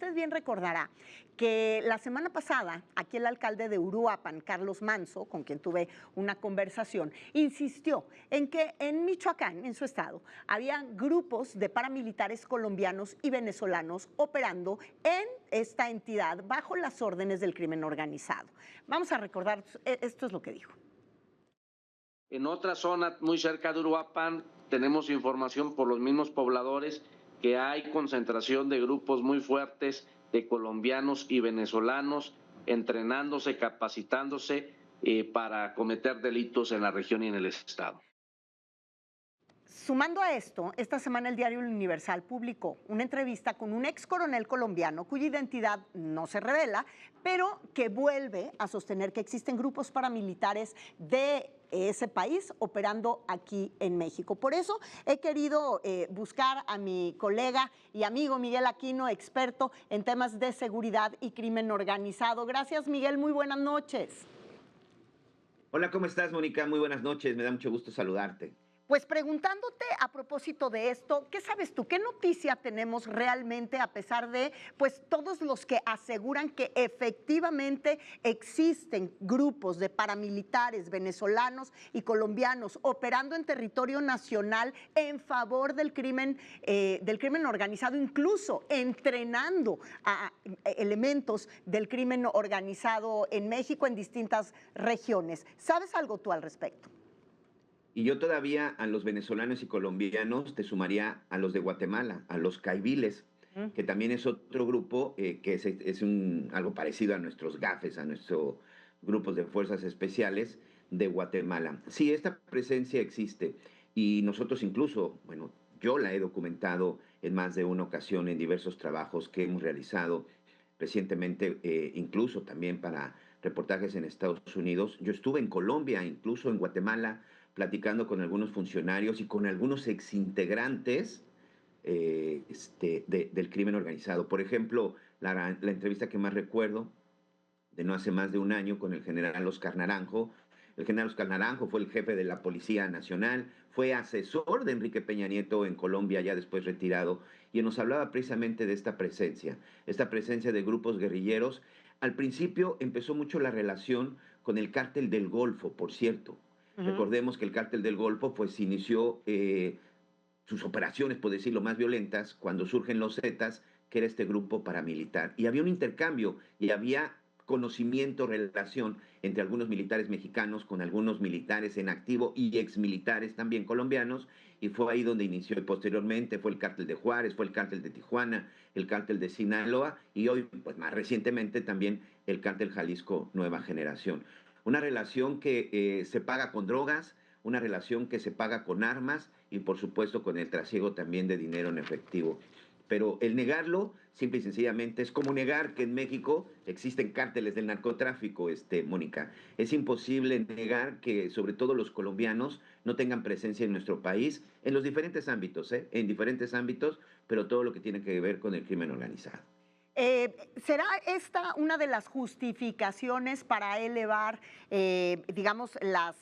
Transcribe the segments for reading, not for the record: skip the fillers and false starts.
usted bien recordará que la semana pasada, aquí el alcalde de Uruapan, Carlos Manso, con quien tuve una conversación, insistió en que en Michoacán, en su estado, había grupos de paramilitares colombianos y venezolanos operando en esta entidad bajo las órdenes del crimen organizado. Vamos a recordar, esto es lo que dijo. En otra zona muy cerca de Uruapan tenemos información por los mismos pobladores que hay concentración de grupos muy fuertes de colombianos y venezolanos entrenándose, capacitándose para cometer delitos en la región y en el estado. Sumando a esto, esta semana el diario El Universal publicó una entrevista con un ex coronel colombiano cuya identidad no se revela, pero que vuelve a sostener que existen grupos paramilitares de ese país operando aquí en México. Por eso he querido buscar a mi colega y amigo Miguel Aquino, experto en temas de seguridad y crimen organizado. Gracias, Miguel, muy buenas noches. Hola, ¿cómo estás, Mónica? Muy buenas noches, me da mucho gusto saludarte. Pues preguntándote a propósito de esto, ¿qué sabes tú? ¿Qué noticia tenemos realmente a pesar de pues todos los que aseguran que efectivamente existen grupos de paramilitares venezolanos y colombianos operando en territorio nacional en favor del crimen organizado, incluso entrenando a elementos del crimen organizado en México en distintas regiones? ¿Sabes algo tú al respecto? Y yo todavía a los venezolanos y colombianos te sumaría a los de Guatemala, a los caiviles, que también es otro grupo que algo parecido a nuestros GAFES, a nuestros grupos de fuerzas especiales de Guatemala. Sí, esta presencia existe y nosotros incluso, bueno, yo la he documentado en más de una ocasión en diversos trabajos que hemos realizado recientemente, incluso también para reportajes en Estados Unidos. Yo estuve en Colombia, incluso en Guatemala, platicando con algunos funcionarios y con algunos exintegrantes del crimen organizado. Por ejemplo, la entrevista que más recuerdo, de no hace más de un año, con el general Oscar Naranjo. El general Oscar Naranjo fue el jefe de la Policía Nacional, fue asesor de Enrique Peña Nieto en Colombia, ya después retirado, y nos hablaba precisamente de esta presencia de grupos guerrilleros. Al principio empezó mucho la relación con el cártel del Golfo, por cierto. Recordemos que el cártel del Golfo pues inició sus operaciones, por decirlo, más violentas cuando surgen los Zetas, que era este grupo paramilitar. Y había un intercambio y había conocimiento, relación entre algunos militares mexicanos con algunos militares en activo y exmilitares también colombianos, y fue ahí donde inició. Y posteriormente fue el cártel de Juárez, fue el cártel de Tijuana, el cártel de Sinaloa y hoy, pues más recientemente también el cártel Jalisco Nueva Generación. Una relación que se paga con drogas, una relación que se paga con armas y por supuesto con el trasiego también de dinero en efectivo. Pero el negarlo, simple y sencillamente, es como negar que en México existen cárteles del narcotráfico, Mónica. Es imposible negar que sobre todo los colombianos no tengan presencia en nuestro país en los diferentes ámbitos, en diferentes ámbitos, pero todo lo que tiene que ver con el crimen organizado. ¿Será esta una de las justificaciones para elevar, digamos, las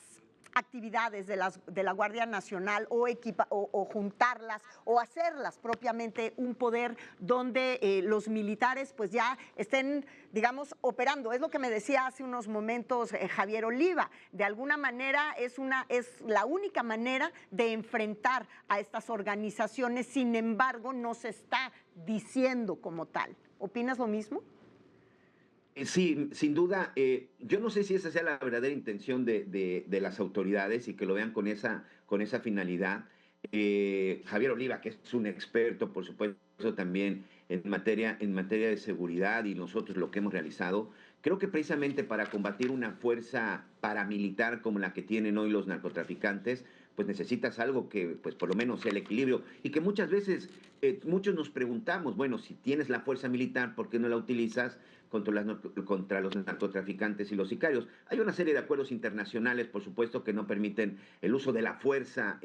actividades de la Guardia Nacional o juntarlas o hacerlas propiamente un poder donde los militares pues ya estén, digamos, operando? Es lo que me decía hace unos momentos Javier Oliva. De alguna manera es la única manera de enfrentar a estas organizaciones, sin embargo no se está diciendo como tal. ¿Opinas lo mismo? Sí, sin duda. Yo no sé si esa sea la verdadera intención de las autoridades y que lo vean con esa finalidad. Javier Oliva, que es un experto, por supuesto, también en materia de seguridad y nosotros lo que hemos realizado, creo que precisamente para combatir una fuerza paramilitar como la que tienen hoy los narcotraficantes, pues necesitas algo que, pues por lo menos sea el equilibrio y que muchas veces muchos nos preguntamos, bueno, si tienes la fuerza militar, ¿por qué no la utilizas contra los narcotraficantes y los sicarios? Hay una serie de acuerdos internacionales, por supuesto, que no permiten el uso de la fuerza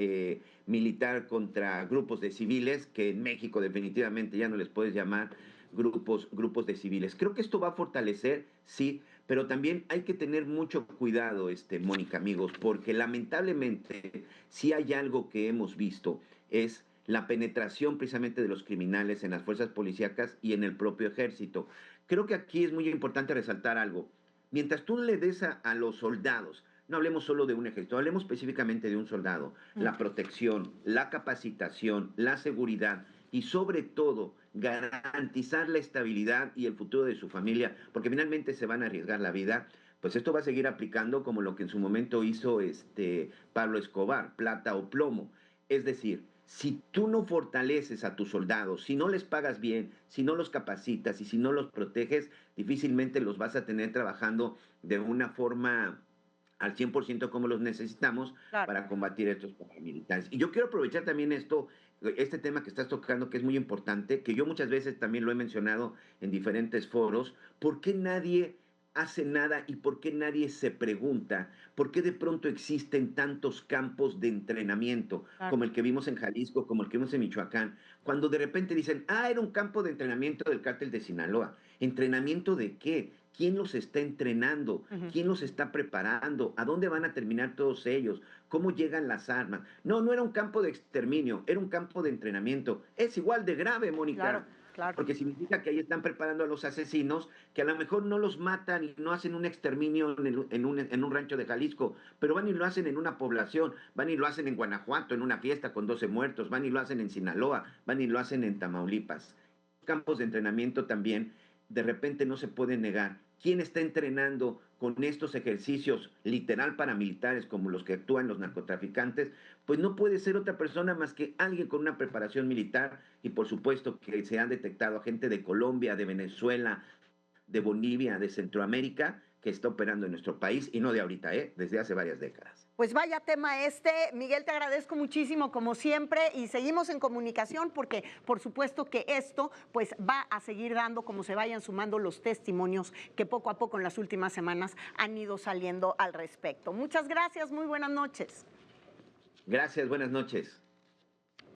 militar contra grupos de civiles, que en México definitivamente ya no les puedes llamar grupos de civiles. Creo que esto va a fortalecer, sí, pero también hay que tener mucho cuidado, Mónica, amigos, porque lamentablemente si hay algo que hemos visto es la penetración precisamente de los criminales en las fuerzas policíacas y en el propio ejército. Creo que aquí es muy importante resaltar algo. Mientras tú le des a los soldados, no hablemos solo de un ejército, hablemos específicamente de un soldado, la protección, la capacitación, la seguridad y sobre todo garantizar la estabilidad y el futuro de su familia, porque finalmente se van a arriesgar la vida, pues esto va a seguir aplicando como lo que en su momento hizo Pablo Escobar, plata o plomo. Es decir, si tú no fortaleces a tus soldados, si no les pagas bien, si no los capacitas y si no los proteges, difícilmente los vas a tener trabajando de una forma al 100% como los necesitamos Claro. para combatir estos paramilitares. Y yo quiero aprovechar también este tema que estás tocando, que es muy importante, que yo muchas veces también lo he mencionado en diferentes foros. ¿Por qué nadie hace nada y por qué nadie se pregunta por qué de pronto existen tantos campos de entrenamiento Claro. como el que vimos en Jalisco, como el que vimos en Michoacán, cuando de repente dicen, era un campo de entrenamiento del cártel de Sinaloa? ¿Entrenamiento de qué? ¿Quién los está entrenando? ¿Quién los está preparando? ¿A dónde van a terminar todos ellos? ¿Cómo llegan las armas? No, no era un campo de exterminio, era un campo de entrenamiento. Es igual de grave, Mónica. Claro, claro. Porque significa que ahí están preparando a los asesinos, que a lo mejor no los matan y no hacen un exterminio en un rancho de Jalisco, pero van y lo hacen en una población, van y lo hacen en Guanajuato, en una fiesta con 12 muertos, van y lo hacen en Sinaloa, van y lo hacen en Tamaulipas. Campos de entrenamiento también, de repente no se puede negar. ¿Quién está entrenando con estos ejercicios literal paramilitares como los que actúan los narcotraficantes? Pues no puede ser otra persona más que alguien con una preparación militar, y por supuesto que se han detectado a gente de Colombia, de Venezuela, de Bolivia, de Centroamérica, que está operando en nuestro país, y no de ahorita, desde hace varias décadas. Pues vaya tema este. Miguel, te agradezco muchísimo como siempre y seguimos en comunicación porque por supuesto que esto pues va a seguir dando como se vayan sumando los testimonios que poco a poco en las últimas semanas han ido saliendo al respecto. Muchas gracias, muy buenas noches. Gracias, buenas noches.